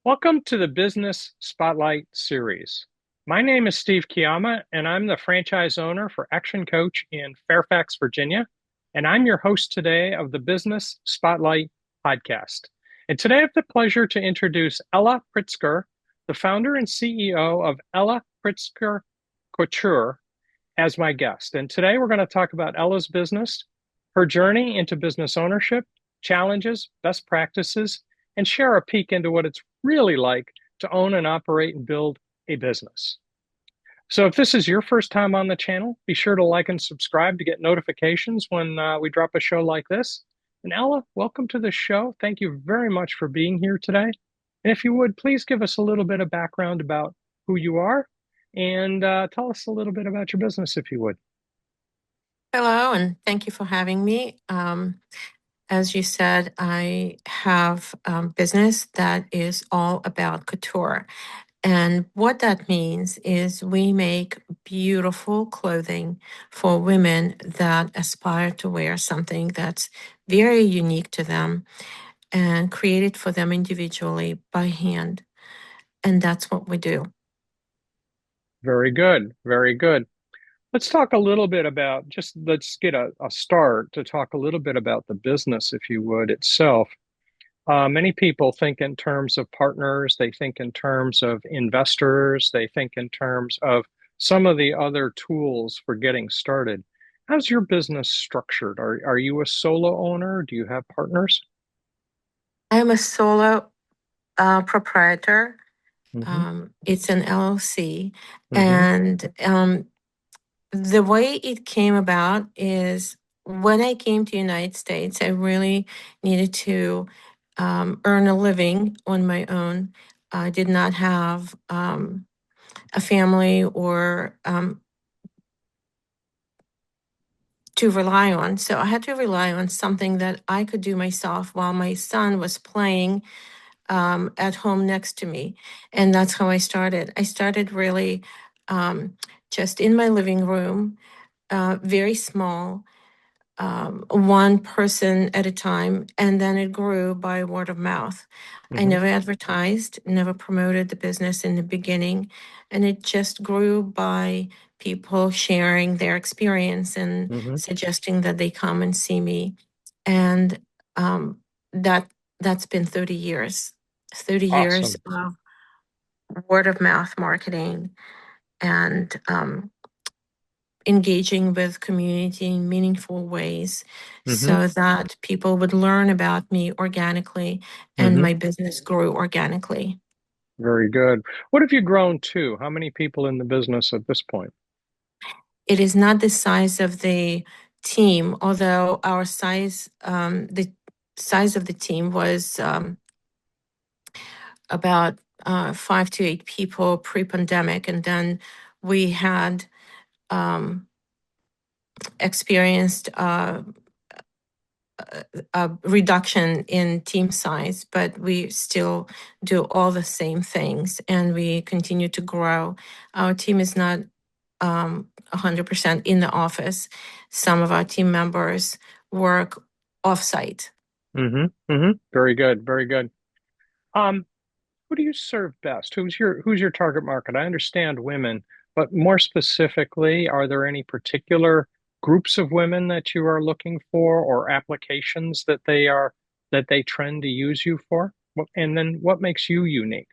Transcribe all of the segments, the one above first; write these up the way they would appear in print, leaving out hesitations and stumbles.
Welcome to the Business Spotlight series. My name is Steve Kiyama, and I'm the franchise owner for Action Coach in Fairfax, Virginia. And I'm your host today of the Business Spotlight podcast. And today I have the pleasure to introduce Ella Pritsker, the founder and CEO of Ella Pritsker Couture, as my guest. And today we're going to talk about Ella's business, her journey into business ownership, challenges, best practices, and share a peek into what it's really like to own and operate and build a business. So if this is your first time on the channel, be sure to like and subscribe to get notifications when we drop a show like this. And Ella, welcome to the show. Thank you very much for being here today. And if you would, please give us a little bit of background about who you are and tell us a little bit about your business, if you would. Hello, and thank you for having me. As you said, I have a business that is all about couture. And what that means is we make beautiful clothing for women that aspire to wear something that's very unique to them and created for them individually by hand. And that's what we do. Very good. Very good. Let's talk a little bit about let's get a start to talk a little bit about the business, if you would, itself. Many people think in terms of partners, they think in terms of investors, they think in terms of some of the other tools for getting started. How's your business structured? Are you a solo owner? Do you have partners? I'm a solo proprietor. Hmm. It's an LLC. Hmm. And the way it came about is when I came to United States, I really needed to earn a living on my own. I did not have a family or to rely on. So I had to rely on something that I could do myself while my son was playing at home next to me. And that's how I started. I started really um, just in my living room, very small, one person at a time, and then it grew by word of mouth. I Hmm. never advertised, never promoted the business in the beginning, and it just grew by people sharing their experience and Hmm. suggesting that they come and see me. And um, that that's been 30 years. 30 years Awesome. of word of mouth marketing and engaging with community in meaningful ways Hmm. so that people would learn about me organically and Hmm. my business grew organically. Very good. What have you grown to? How many people in the business at this point? It is not the size of the team, although the size of the team was about 5 to 8 people pre-pandemic, and then we had um, experienced a reduction in team size, but we still do all the same things and we continue to grow. Our team is not 100% in the office. Some of our team members work offsite. Hmm. Hmm. Very good. Very good. Um, who do you serve best? Who's your target market? I understand women, but more specifically, are there any particular groups of women that you are looking for or applications that they trend to use you for? And then what makes you unique?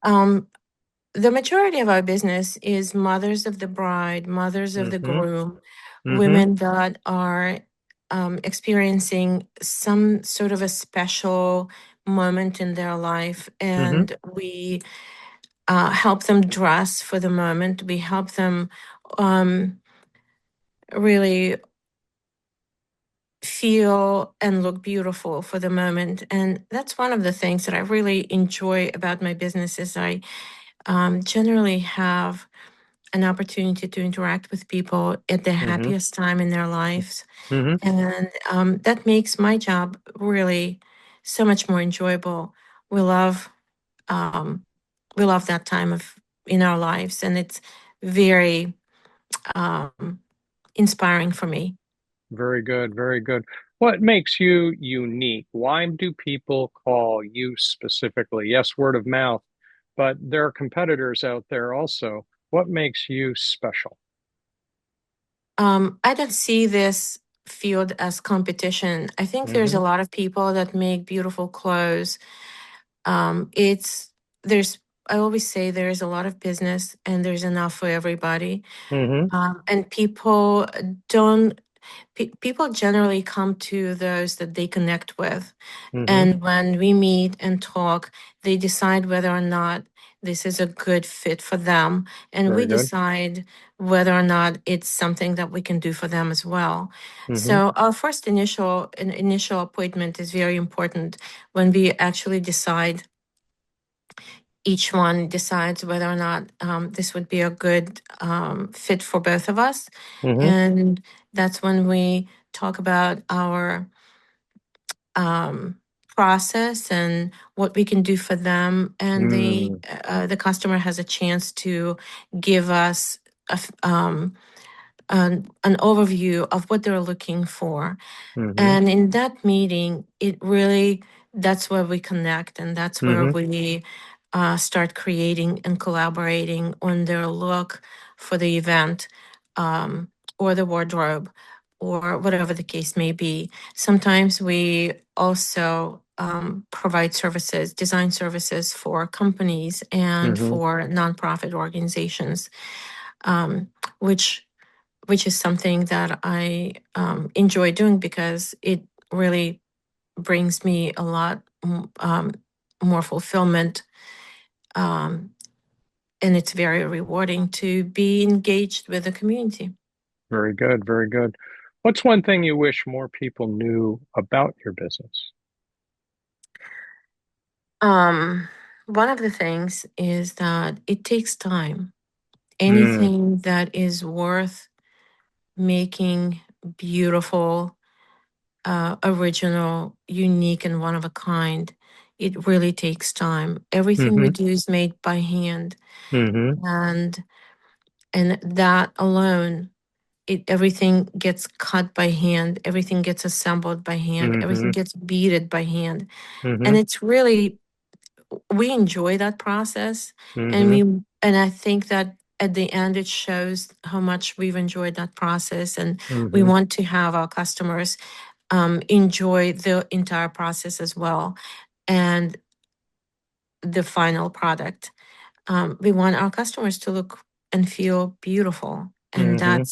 Um, the majority of our business is mothers of the bride, mothers of the Hmm. groom, Hmm. women that are experiencing some sort of a special moment in their life, Hmm. and we help them dress for the moment. We help them um, really feel and look beautiful for the moment. And that's one of the things that I really enjoy about my business is I generally have an opportunity to interact with people at the Hmm. happiest time in their lives. Hmm. And that makes my job really so much more enjoyable. We love um, we love that time of in our lives, and it's very um, inspiring for me. Very good. Very good. What makes you unique? Why do people call you specifically? Yes, word of mouth, but there are competitors out there also. What makes you special? I don't see this field as competition. I think there's Mm-hmm. a lot of people that make beautiful clothes. It's there's I always say there's a lot of business and there's enough for everybody. Mm-hmm. And don't people generally come to those that they connect with. Mm-hmm. And when we meet and talk, they decide whether or not this is a good fit for them. And we Very good. decide whether or not it's something that we can do for them as well. Mm-hmm. So our first initial appointment is very important when we actually decide, each one decides whether or not this would be a good fit for both of us. Mm-hmm. And that's when we talk about our um, process and what we can do for them. And Mm. the customer has a chance to give us an overview of what they're looking for. Mm-hmm. And in that meeting, that's where we connect, and that's where Mm-hmm. we start creating and collaborating on their look for the event, um, or the wardrobe, or whatever the case may be. Sometimes we also provide services, design services for companies and Mm-hmm. for nonprofit organizations, um, which which is something that I enjoy doing because it really brings me a lot more fulfillment. Um, and it's very rewarding to be engaged with the community. Very good. Very good. What's one thing you wish more people knew about your business? Um, One of the things is that it takes time. Mm. Anything that is worth making beautiful, original, unique, and one of a kind, it really takes time. Everything we Mm-hmm. do is made by hand, Mm-hmm. and that alone, everything gets cut by hand, everything gets assembled by hand, Mm-hmm. everything gets beaded by hand, Mm-hmm. and it's really, we enjoy that process, and Mm-hmm. I think that at the end it shows how much we've enjoyed that process, and we Mm-hmm. want to have our customers enjoy the entire process as well, and the final product. We want our customers to look and feel beautiful, and Mm-hmm.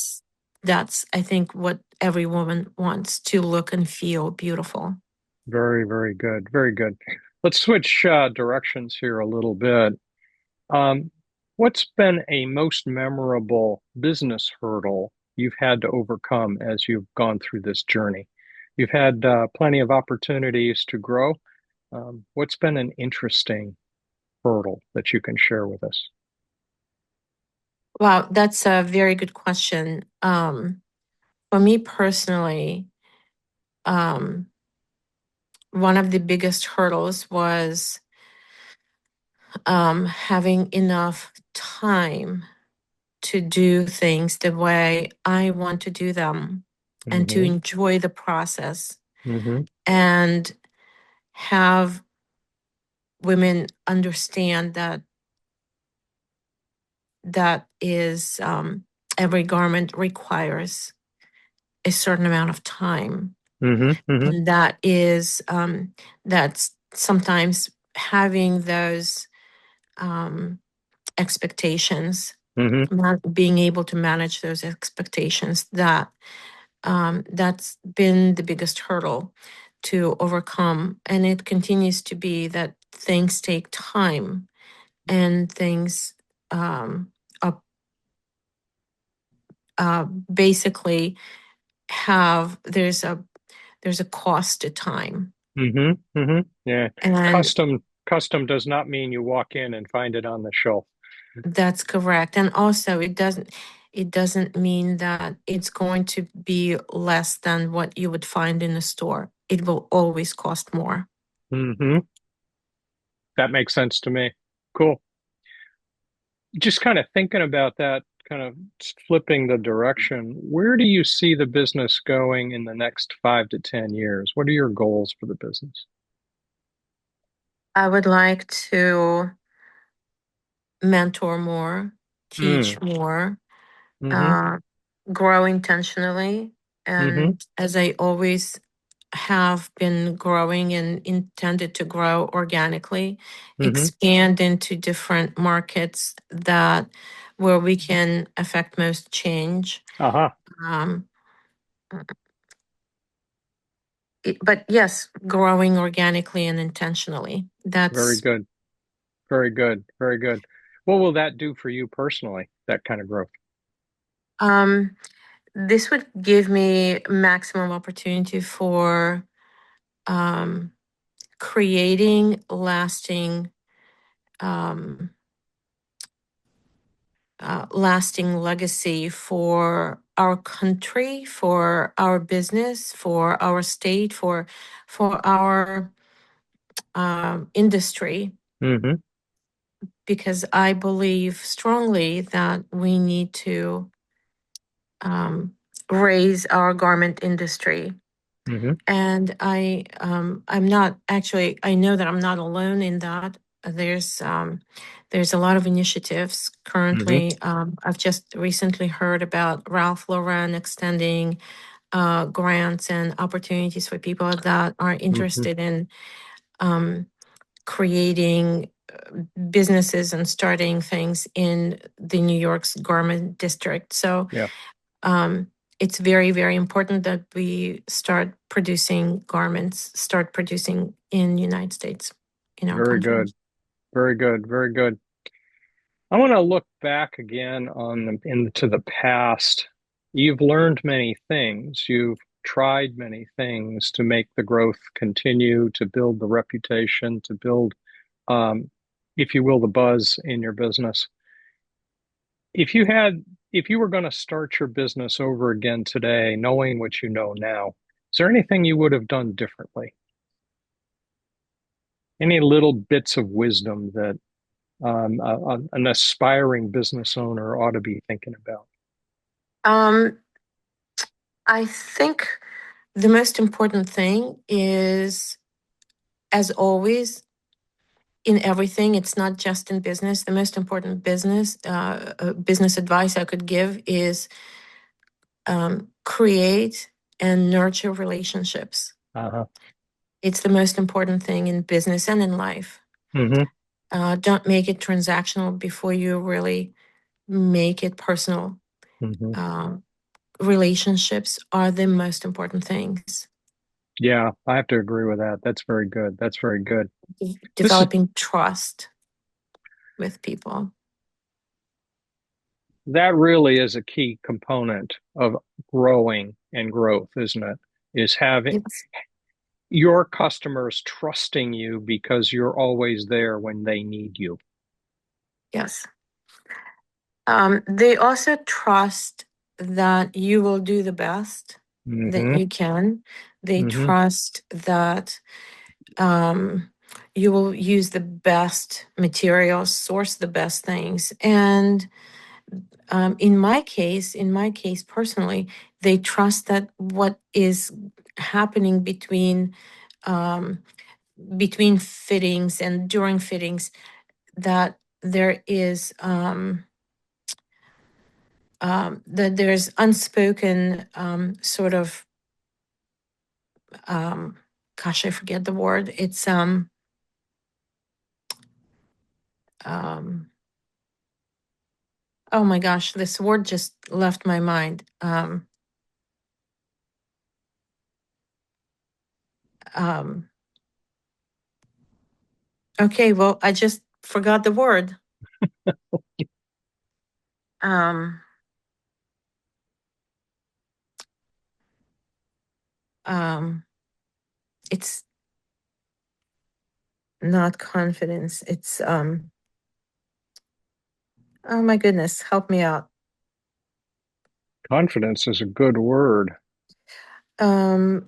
that's I think what every woman wants, to look and feel beautiful. Very, very good. Very good. Let's switch directions here a little bit. Um, what's been a most memorable business hurdle you've had to overcome as you've gone through this journey? You've had plenty of opportunities to grow. What's been an interesting hurdle that you can share with us? Wow, that's a very good question. For me personally, um, one of the biggest hurdles was having enough time to do things the way I want to do them, and to Mm-hmm. enjoy the process, Mm-hmm. and have women understand that that is every garment requires a certain amount of time, Mm-hmm. Mm-hmm. and that's sometimes having those um, expectations, Mm-hmm. being able to manage those expectations, that's been the biggest hurdle to overcome, and it continues to be that things take time, and things um, are basically have there's a cost to time, Mm-hmm. Mm-hmm. Yeah. and Custom does not mean you walk in and find it on the shelf. that's correct. And also it doesn't mean that it's going to be less than what you would find in a store. It will always cost more. Mm-hmm. That makes sense to me. Cool. Just kind of thinking about that kind of flipping the direction, where do you see the business going in the next 5 to 10 years? What are your goals for the business? I would like to mentor more, Mm, teach more, mm-hmm, uh, grow intentionally. mm-hmm, And as I always have been growing and intended to grow organically, mm-hmm. expand into different markets that where we can affect most change. Aha, Um, but yes, growing organically and intentionally. very That's good. Very good. Very good. What will that do for you personally, that kind of growth? um, this would give me maximum opportunity for um, creating um, lasting legacy for our country, for our business, for our state, for our industry, Mm-hmm, because I believe strongly that we need to um, raise our garment industry. mm-hmm, And I'm not actually, I know that I'm not alone in that. There's a lot of initiatives mm-hmm, currently. I've just recently heard about Ralph Lauren extending grants and opportunities for people that are mm-hmm. interested in um, creating businesses and starting things in the New York's garment district. So Yeah, um, it's very, very important that we start producing garments, start producing in United States, in our very country. good. Very good. Very good. I want to look back again on into the past. You've learned many things. You've tried many things to make the growth continue, to build the reputation, to build, um, if you will, the buzz in your business. If you had, if you were going to start your business over again today, knowing what you know now, is there anything you would have done differently? Any little bits of wisdom that an aspiring business owner ought to be thinking about? Um, I think the most important thing is, as always, in everything, it's not just in business. The most important business advice I could give is create and nurture relationships. Uh-huh. It's the most important thing in business and in life. Hmm. Don't make it transactional before you really make it personal. Hmm. Uh, Relationships are the most important things. Yeah, I have to agree with that. That's very good. That's very good. This is Developing trust with people. that really is a key component of growing and growth, isn't it? Is having It's your customers trusting you because you're always there when they need you. yes. They also trust that you will do the best that Hmm. you can. They Hmm. trust that um, you will use the best materials, source the best things, and in my case personally, they trust that what is happening um, between fittings and during fittings, that there is that there's unspoken sort of um, gosh, I forget the word. It's um, oh my gosh, this word just left my mind. Um, okay, well, I just forgot the word. Um, um, it's not confidence. It's oh my goodness, help me out. Confidence is a good word. Um,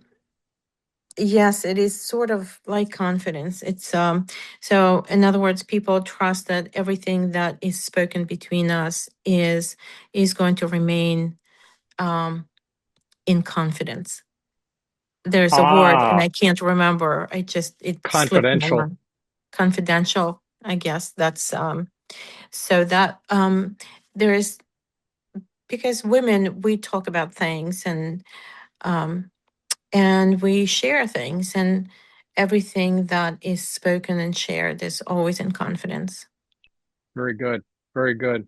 Yes, it is sort of like confidence. So in other words, people trust that everything that is spoken between us is going to remain um in confidence. There's a word and Ah, I can't remember. It slipped my confidential. mind. Confidential, I guess that's so that there is, because women, we talk about things um and we share things, and everything that is spoken and shared is always in confidence. Very good. Very good.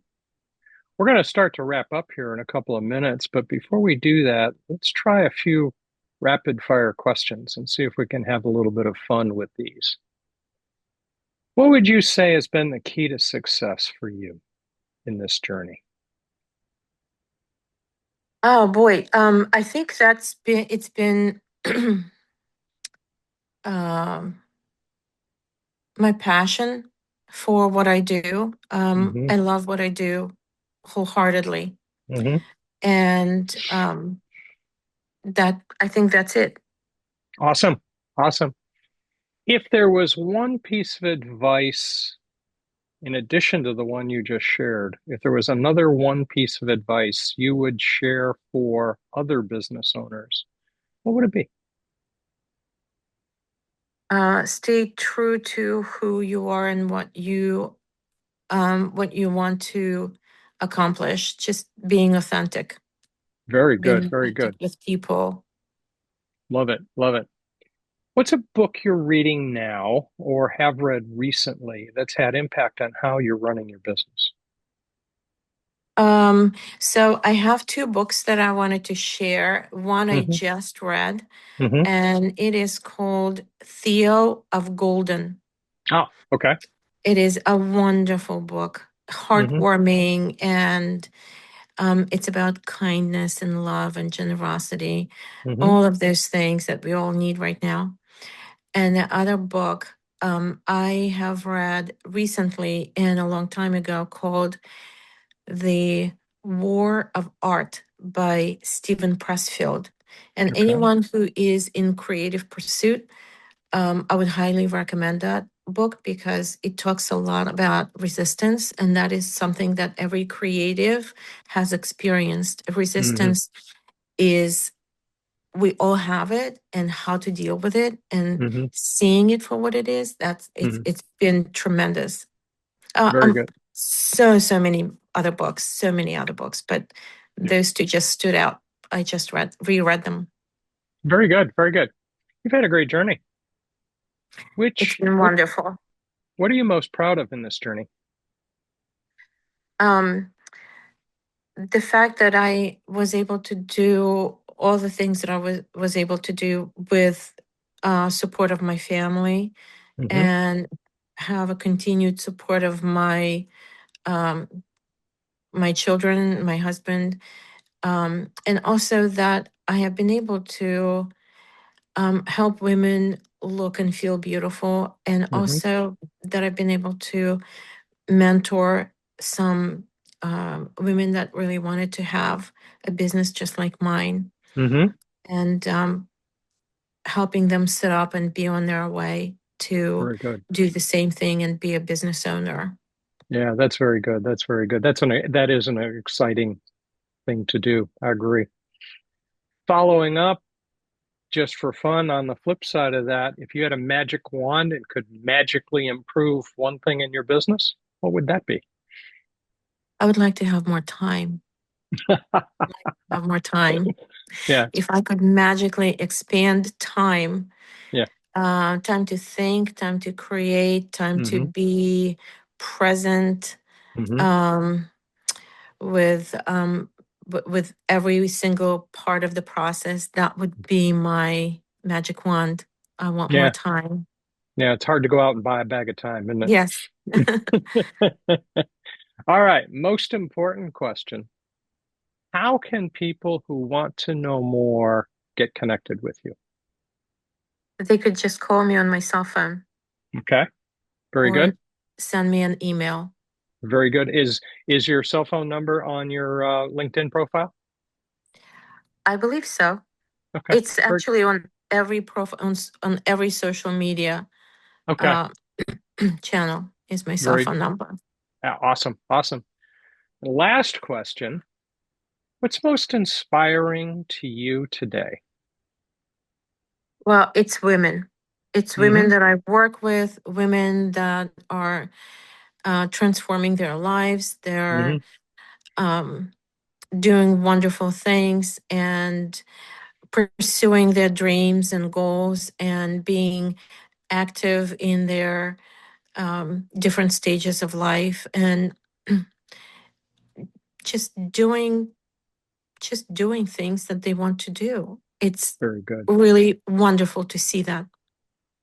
We're going to start to wrap up here in a couple of minutes, but before we do that, let's try a few rapid fire questions and see if we can have a little bit of fun with these. What would you say has been the key to success for you in this journey? Oh boy, I think it's been um my passion for what I do. Hmm. I love what I do wholeheartedly, Hmm. and that I think that's it. Awesome. Awesome. If there was one piece of advice in addition to the one you just shared, if there was another one piece of advice you would share for other business owners, what would it be? Stay true to who you are and what you want to accomplish. Just Very being good. Very authentic good. with people. Love it. Love it. What's a book you're reading now or have read recently that's had impact on how you're running your business? So I have two books that I wanted to share. One I Hmm. just read, Hmm. and it is called Theo of Golden. Oh, okay. It is a wonderful book, Hmm. heartwarming, and it's about kindness and love and generosity, Hmm. all of those things that we all need right now. And the other book I have read recently and a long time ago called The War of Art by Stephen Pressfield. And Okay. anyone who is in creative pursuit, I would highly recommend that book because it talks a lot about resistance. And that is something that every creative has experienced. Hmm. Resistance is, we all have it, and how to deal with it and Hmm. seeing it for what it is. Hmm. It's been tremendous. Very good. So many other books, so many other books, but Yeah. those two just stood out. I just reread them. Very good. Very good. You've had a great journey. It's Which been wonderful. what are you most proud of in this journey? Um, the fact that I was able to do all the things that I was able to do with support of my family, Hmm. and have a continued support of um, my children, my husband, and also that I have been able to help women look and feel beautiful, and Hmm. also that I've been able to mentor some women that really wanted to have a business just like mine, Hmm. and helping them set up and be on their way to Very good. do the same thing and be a business owner. Yeah, that's very good. That's very good. That is an exciting thing to do. I agree. Following up, just for fun, on the flip side of that, if you had a magic wand and could magically improve one thing in your business, what would that be? I would like to have more time. Have more time. Yeah. If I could magically expand time, Yeah. time to think, time to create, time to Hmm. be present, Hmm. um, with with every single part of the process, that would be my magic wand. I want more Yeah. time. Yeah. It's hard to go out and buy a bag of time, isn't Yes. it? All right. Most important question. How can people who want to know more get connected with you? They could just call me on my cell phone Okay. Very or good. send me an email. Very good. Is your cell phone number on your LinkedIn profile? I believe so. Okay. It's Very actually on. every profile on every social media Okay. uh, channel is my cell Very phone number. awesome. Awesome. Last question. What's most inspiring to you today? Well, it's women. It's women Mm-hmm. that I work with, women that are transforming their lives. Mm-hmm. They're um, doing wonderful things and pursuing their dreams and goals and being active in their different stages of life and just doing just doing things that they want to do. It's Very good. really wonderful to see that.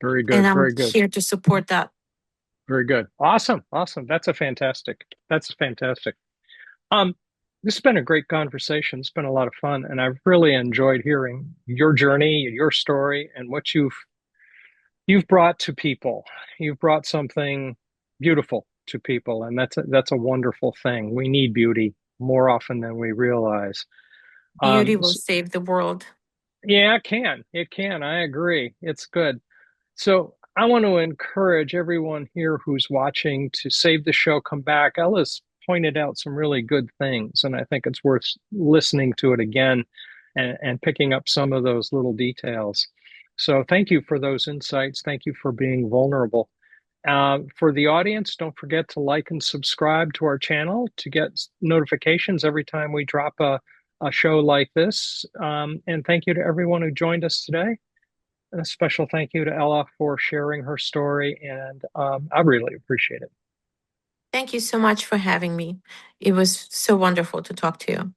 Very And good. I'm Very good. here to support that. Very good. Awesome. Awesome. That's fantastic. Um, this has been a great conversation. It's been a lot of fun, and I've really enjoyed hearing your journey, your story, and what you've brought to people. You've brought something beautiful to people, and that's a wonderful thing. We need beauty more often than we realize. Beauty will S save the world. yeah, it can. It can. I agree. It's good. So I want to encourage everyone here who's watching to save the show, come back. Ella's pointed out some really good things, and I think it's worth listening to it again and picking up some of those little details. So thank you for those insights. Thank you for being vulnerable. For the audience, don't forget to like and subscribe to our channel to get notifications every time we drop a show like this. And thank you to everyone who joined us today. A special thank you to Ella for sharing her story, and I really appreciate it. Thank you so much for having me. It was so wonderful to talk to you.